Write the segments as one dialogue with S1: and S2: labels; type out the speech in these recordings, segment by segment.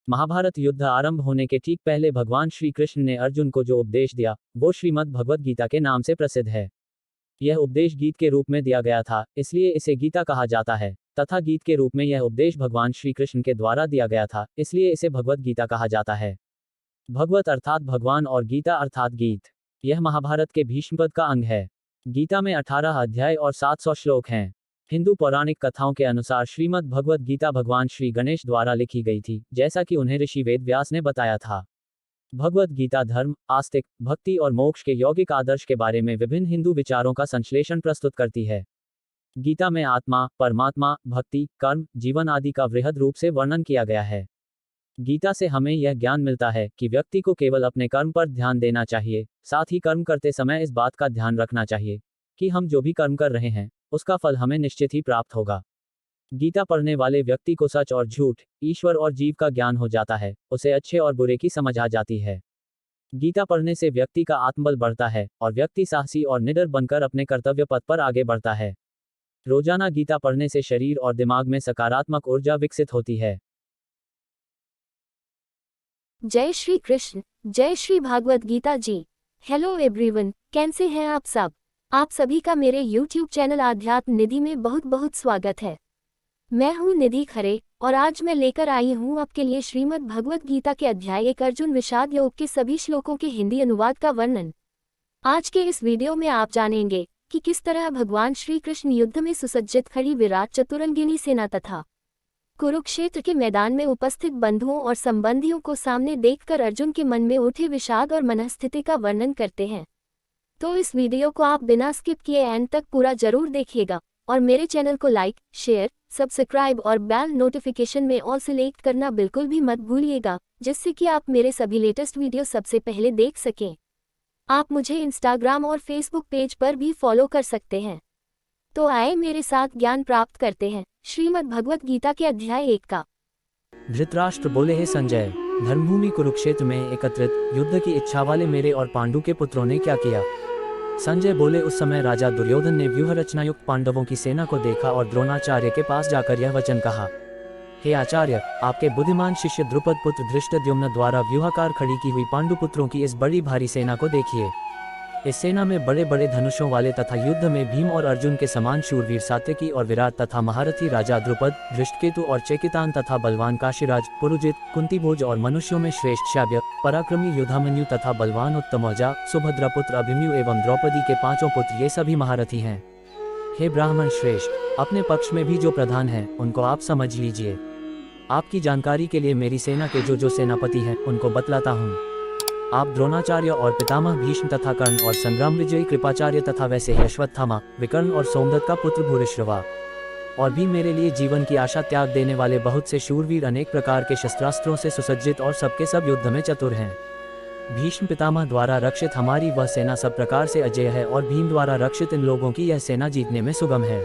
S1: महाभारत युद्ध आरंभ होने के ठीक पहले भगवान श्री कृष्ण ने अर्जुन को जो उपदेश दिया वो श्रीमद् भगवत गीता के नाम से प्रसिद्ध है। यह उपदेश गीत के रूप में दिया गया था, इसलिए इसे गीता कहा जाता है, तथा गीत के रूप में यह उपदेश भगवान श्री कृष्ण के द्वारा दिया गया था, इसलिए इसे भगवत गीता कहा जाता है। भगवत अर्थात भगवान और गीता अर्थात गीत। यह महाभारत के भीष्म पद का अंग है। गीता में 18 अध्याय और 700 श्लोक हैं। हिंदू पौराणिक कथाओं के अनुसार श्रीमद् भगवत गीता भगवान श्री गणेश द्वारा लिखी गई थी, जैसा कि उन्हें ऋषि वेद व्यास ने बताया था। भगवत गीता धर्म, आस्तिक, भक्ति और मोक्ष के यौगिक आदर्श के बारे में विभिन्न हिंदू विचारों का संश्लेषण प्रस्तुत करती है। गीता में आत्मा, परमात्मा, भक्ति, कर्म, जीवन आदि का वृहद रूप से वर्णन किया गया है। गीता से हमें यह ज्ञान मिलता है कि व्यक्ति को केवल अपने कर्म पर ध्यान देना चाहिए, साथ ही कर्म करते समय इस बात का ध्यान रखना चाहिए कि हम जो भी कर्म कर रहे हैं उसका फल हमें निश्चित ही प्राप्त होगा। गीता पढ़ने वाले व्यक्ति को सच और झूठ, ईश्वर और जीव का ज्ञान हो जाता है, उसे अच्छे और बुरे की समझ आ जाती है। गीता पढ़ने से व्यक्ति का आत्मबल बढ़ता है और व्यक्ति साहसी और निडर बनकर अपने कर्तव्य पथ पर आगे बढ़ता है। रोजाना गीता पढ़ने से शरीर और दिमाग में सकारात्मक ऊर्जा विकसित होती है।
S2: जय श्री कृष्ण, जय श्री भागवत गीता जी। हेलो एवरीवन, कैसे हैं आप सब? आप सभी का मेरे YouTube चैनल आध्यात्म निधि में बहुत बहुत स्वागत है। मैं हूं निधि खरे और आज मैं लेकर आई हूं आपके लिए श्रीमद् भगवत गीता के अध्याय 1 अर्जुन विषाद योग के सभी श्लोकों के हिंदी अनुवाद का वर्णन। आज के इस वीडियो में आप जानेंगे कि किस तरह भगवान श्री कृष्ण युद्ध में सुसज्जित खड़ी विराट चतुरंगिनी सेना तथा कुरुक्षेत्र के मैदान में उपस्थित बंधुओं और संबंधियों को सामने देखकर अर्जुन के मन में उठे विषाद और मनस्थिति का वर्णन करते हैं। तो इस वीडियो को आप बिना स्किप किए एंड तक पूरा जरूर देखिएगा और मेरे चैनल को लाइक, शेयर, सब्सक्राइब और बेल नोटिफिकेशन में ऑल सिलेक्ट करना बिल्कुल भी मत भूलिएगा, जिससे कि आप मेरे सभी लेटेस्ट वीडियो सबसे पहले देख सकें। आप मुझे इंस्टाग्राम और फेसबुक पेज पर भी फॉलो कर सकते हैं। तो आए मेरे साथ ज्ञान प्राप्त करते हैं श्रीमद् भगवत गीता के अध्याय 1 का।
S1: धृतराष्ट्र बोले, हे संजय, धर्मभूमि कुरुक्षेत्र में एकत्रित युद्ध की इच्छा वाले मेरे और पांडु के पुत्रों ने क्या किया? संजय बोले, उस समय राजा दुर्योधन ने व्यूह रचना युक्त पांडवों की सेना को देखा और द्रोणाचार्य के पास जाकर यह वचन कहा, हे आचार्य, आपके बुद्धिमान शिष्य द्रुपद पुत्र धृष्टद्युम्न द्वारा व्यूहाकार खड़ी की हुई पांडुपुत्रों की इस बड़ी भारी सेना को देखिए। इस सेना में बड़े बड़े धनुषों वाले तथा युद्ध में भीम और अर्जुन के समान शूरवीर सात्यकी और विराट तथा महारथी राजा द्रुपद, धृष्टकेतु और चेकितान तथा बलवान काशीराज, पुरुजित, कुंतीभोज और मनुष्यों में श्रेष्ठ शाव्य, पराक्रमी युधामन्यु तथा बलवान उत्तमौजा, सुभद्रा पुत्र अभिमन्यु एवं द्रौपदी के 5 पुत्र, ये सभी महारथी हैं। हे ब्राह्मण श्रेष्ठ, अपने पक्ष में भी जो प्रधान हैं उनको आप समझ लीजिए। आपकी जानकारी के लिए मेरी सेना के जो सेनापति हैं उनको बतलाता हूँ। आप द्रोणाचार्य और पितामह भीष्म तथा कर्ण और संग्राम विजयी कृपाचार्य तथा वैसे ही अश्वत्थामा, विकर्ण और सोमदत्त का पुत्र भूरिश्रवा और भी मेरे लिए जीवन की आशा त्याग देने वाले बहुत से शूरवीर अनेक प्रकार के शस्त्रास्त्रों से सुसज्जित और सबके सब युद्ध में चतुर हैं। भीष्म पितामह द्वारा रक्षित हमारी वह सेना सब प्रकार से अजेय है और भीम द्वारा रक्षित इन लोगों की यह सेना जीतने में सुगम है।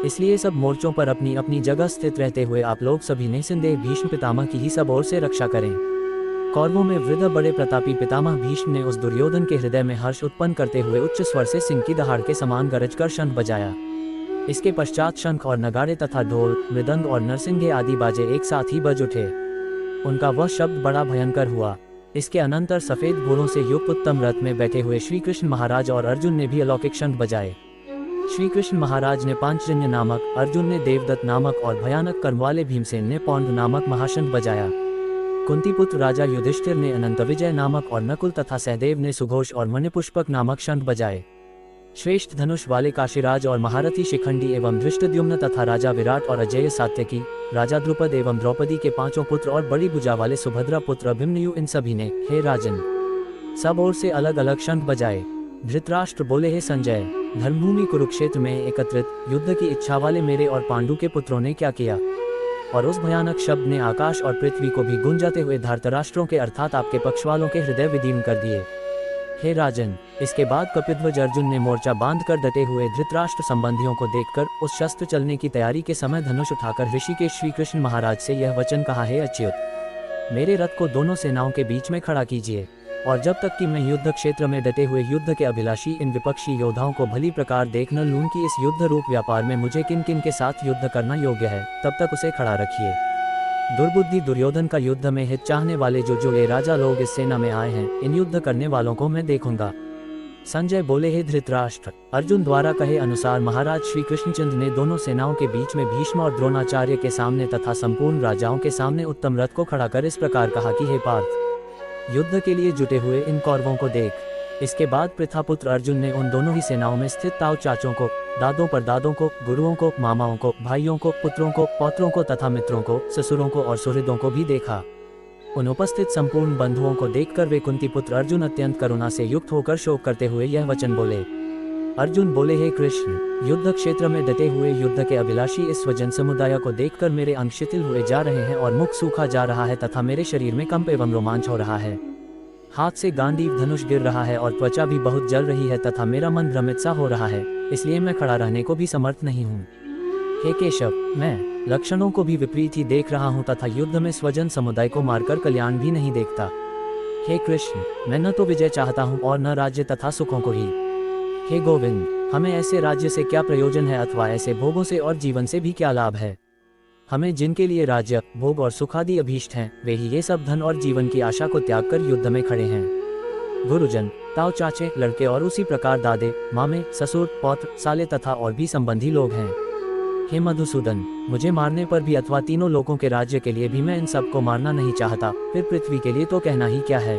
S1: इसलिए सब मोर्चों पर अपनी अपनी जगह स्थित रहते हुए आप लोग सभी निसंदेह भीष्म पितामह की ही सब ओर से रक्षा करें। कौरवों में वृद्ध बड़े प्रतापी पितामह भीष्म ने उस दुर्योधन के हृदय में हर्ष उत्पन्न करते हुए उच्च स्वर से सिंह की दहाड़ के समान गरज कर शंख बजाया। इसके पश्चात शंख और नगाड़े तथा ढोल, मृदंग और नरसिंगे आदि बाजे एक साथ ही बज उठे। उनका वह शब्द बड़ा भयंकर हुआ। इसके अनंतर सफेद घोड़ों से युक्त उत्तम रथ में बैठे हुए श्री कृष्ण महाराज और अर्जुन ने भी अलौकिक शंख बजाए। श्री कृष्ण महाराज ने पांचजन्य नामक, अर्जुन ने देवदत्त नामक और भयानक कर्म वाले भीमसेन ने पौंड नामक महाशंख बजाया। कुंतीपुत्र राजा युधिष्ठिर ने अनंत विजय नामक और नकुल तथा सहदेव ने सुघोष और मणिपुष्पक नामक शंख बजाए। श्रेष्ठ धनुष वाले काशीराज और महारथी शिखंडी एवं धृष्टद्युम्न तथा राजा विराट और अजेय सात्यकी, राजा द्रुपद एवं द्रौपदी के 5 पुत्र और बड़ी भुजा वाले सुभद्रा पुत्र अभिमन्यु, इन सभी ने, हे राजन, सब ओर से अलग अलग शंख बजाए। धृतराष्ट्र बोले, हे संजय, धर्मभूमि कुरुक्षेत्र में एकत्रित युद्ध की इच्छा वाले मेरे और पांडु के पुत्रों ने क्या किया? और उस भयानक शब्द ने आकाश और पृथ्वी को भी गुंजाते हुए धृतराष्ट्रों के अर्थात आपके पक्ष वालों के हृदय विदीर्ण कर दिए। हे राजन, इसके बाद कपिध्वज अर्जुन ने मोर्चा बांधकर डटे हुए धृतराष्ट्र संबंधियों को देखकर उस शस्त्र चलने की तैयारी के समय धनुष उठाकर ऋषिकेश श्री कृष्ण महाराज से यह वचन कहा, हे अच्युत, मेरे रथ को दोनों सेनाओं के बीच में खड़ा कीजिए और जब तक कि मैं युद्ध क्षेत्र में डटे हुए युद्ध के अभिलाषी इन विपक्षी योद्धाओं को भली प्रकार देख न लूं कि इस युद्ध रूप व्यापार में मुझे किन किन के साथ युद्ध करना योग्य है, तब तक उसे खड़ा रखिए। दुर्बुद्धि दुर्योधन का युद्ध में हित चाहने वाले जो ये राजा लोग इस सेना में आए हैं, इन युद्ध करने वालों को मैं देखूंगा। संजय बोले, हे धृतराष्ट्र, अर्जुन द्वारा कहे अनुसार महाराज श्री कृष्णचंद्र ने दोनों सेनाओं के बीच में भीष्म और द्रोणाचार्य के सामने तथा संपूर्ण राजाओं के सामने उत्तम रथ को खड़ा कर इस प्रकार कहा कि हे पार्थ, युद्ध के लिए जुटे हुए इन कौरवों को देख। इसके बाद प्रथापुत्र अर्जुन ने उन दोनों ही सेनाओं में स्थित ताऊ चाचों को, दादों परदादों को, गुरुओं को, मामाओं को, भाइयों को, पुत्रों को, पौत्रों को तथा मित्रों को, ससुरों को और सुहृदों को भी देखा। उन उपस्थित संपूर्ण बंधुओं को देखकर वे कुंती पुत्र अर्जुन अत्यंत करुणा से युक्त होकर शोक करते हुए यह वचन बोले। अर्जुन बोले, हे कृष्ण, युद्ध क्षेत्र में डटे हुए युद्ध के अभिलाषी इस स्वजन समुदाय को देखकर मेरे अंग शिथिल हुए जा रहे हैं और मुख सूखा जा रहा है तथा मेरे शरीर में कंप एवं रोमांच हो रहा है। हाथ से गांडीव धनुष गिर रहा है और त्वचा भी बहुत जल रही है तथा मेरा मन भ्रमित सा हो रहा है, इसलिए मैं खड़ा रहने को भी समर्थ नहीं हूँ। हे केशव, मैं लक्षणों को भी विपरीत ही देख रहा हूँ तथा युद्ध में स्वजन समुदाय को मारकर कल्याण भी नहीं देखता। हे कृष्ण, मैं न तो विजय चाहता हूँ और न राज्य तथा सुखों को ही। हे गोविंद, हमें ऐसे राज्य से क्या प्रयोजन है अथवा ऐसे भोगों से और जीवन से भी क्या लाभ है। हमें जिनके लिए राज्य, भोग और सुखादि अभीष्ट हैं, वे ही ये सब धन और जीवन की आशा को त्याग कर युद्ध में खड़े हैं। गुरुजन, ताऊ चाचे, लड़के और उसी प्रकार दादे, मामे, ससुर, पौत्र, साले तथा और भी संबंधी लोग हैं। हे मधुसूदन, मुझे मारने पर भी अथवा तीनों लोगों के राज्य के लिए भी मैं इन सबको मारना नहीं चाहता, फिर पृथ्वी के लिए तो कहना ही क्या है।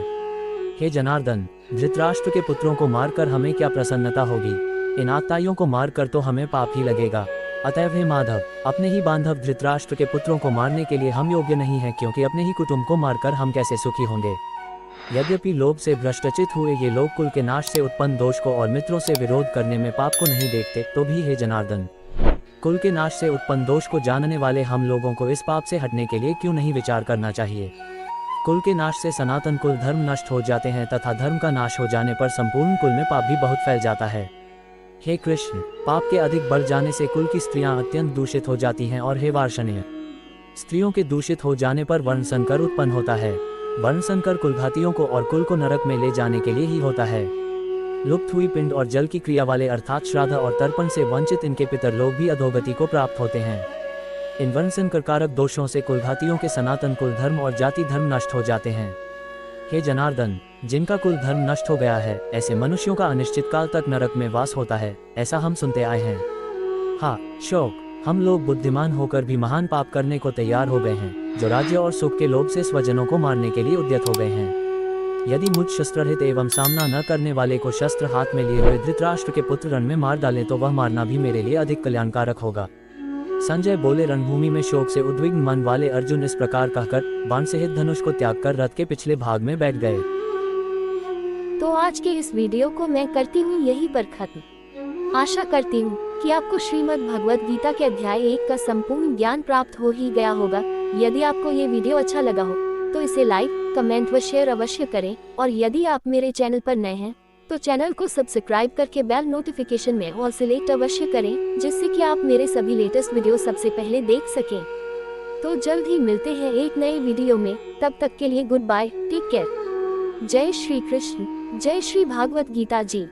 S1: हे जनार्दन, धृतराष्ट्र के पुत्रों को मारकर हमें क्या प्रसन्नता होगी, इन आताइयों को मारकर तो हमें पाप ही लगेगा। अतएव हे माधव, अपने ही बांधव धृतराष्ट्र के पुत्रों को मारने के लिए हम योग्य नहीं हैं, क्योंकि अपने ही कुटुंब को मारकर हम कैसे सुखी होंगे। यद्यपि लोभ से भ्रष्टचित हुए ये लोग कुल के नाश से उत्पन्न दोष को और मित्रों से विरोध करने में पाप को नहीं देखते, तो भी हे जनार्दन, कुल के नाश से उत्पन्न दोष को जानने वाले हम लोगों को इस पाप से हटने के लिए क्यों नहीं विचार करना चाहिए। कुल के नाश से सनातन कुल धर्म नष्ट हो जाते हैं तथा धर्म का नाश हो जाने पर संपूर्ण कुल में पाप भी बहुत फैल जाता है। हे कृष्ण, पाप के अधिक बढ़ जाने से कुल की स्त्रियां अत्यंत दूषित हो जाती हैं और हे वार्षणीय, स्त्रियों के दूषित हो जाने पर वर्ण संकर उत्पन्न होता है। वर्ण संकर कुलघातियों को और कुल को नरक में ले जाने के लिए ही होता है। लुप्त हुई पिंड और जल की क्रिया वाले अर्थात श्राद्ध और तर्पण से वंचित इनके पितर लोग भी अधोगति को प्राप्त होते हैं। इन वर्ण संकर कारक दोषों से कुलघातियों के सनातन कुल धर्म और जाति धर्म नष्ट हो जाते हैं। हे जनार्दन, जिनका कुल धर्म नष्ट हो गया है, ऐसे मनुष्यों का अनिश्चित काल तक नरक में वास होता है, ऐसा हम सुनते आए हैं। हाँ शोक, हम लोग बुद्धिमान होकर भी महान पाप करने को तैयार हो गए हैं, जो राज्य और सुख के लोभ से स्वजनों को मारने के लिए उद्यत हो गए हैं। यदि मुझ शस्त्ररहित एवं सामना न करने वाले को शस्त्र हाथ में लिए हुए धृतराष्ट्र के पुत्र रण में मार डालें तो वह मारना भी मेरे लिए अधिक कल्याणकारक होगा। संजय बोले, रणभूमि में शोक से उद्विग्न मन वाले अर्जुन इस प्रकार कहकर बाण सहित धनुष को त्याग कर रथ के पिछले भाग में बैठ गए।
S2: तो आज के इस वीडियो को मैं करती हूँ यहीं पर खत्म। आशा करती हूँ कि आपको श्रीमद् भगवद गीता के अध्याय 1 का संपूर्ण ज्ञान प्राप्त हो ही गया होगा। यदि आपको ये वीडियो अच्छा लगा हो तो इसे लाइक, कमेंट व शेयर अवश्य करें, और यदि आप मेरे चैनल पर नए हैं तो चैनल को सब्सक्राइब करके बेल नोटिफिकेशन में ऑल सेलेक्ट अवश्य करें, जिससे कि आप मेरे सभी लेटेस्ट वीडियो सबसे पहले देख सकें। तो जल्द ही मिलते हैं एक नए वीडियो में, तब तक के लिए गुड बाय, टेक केयर। जय श्री कृष्ण, जय श्री भागवत गीता जी।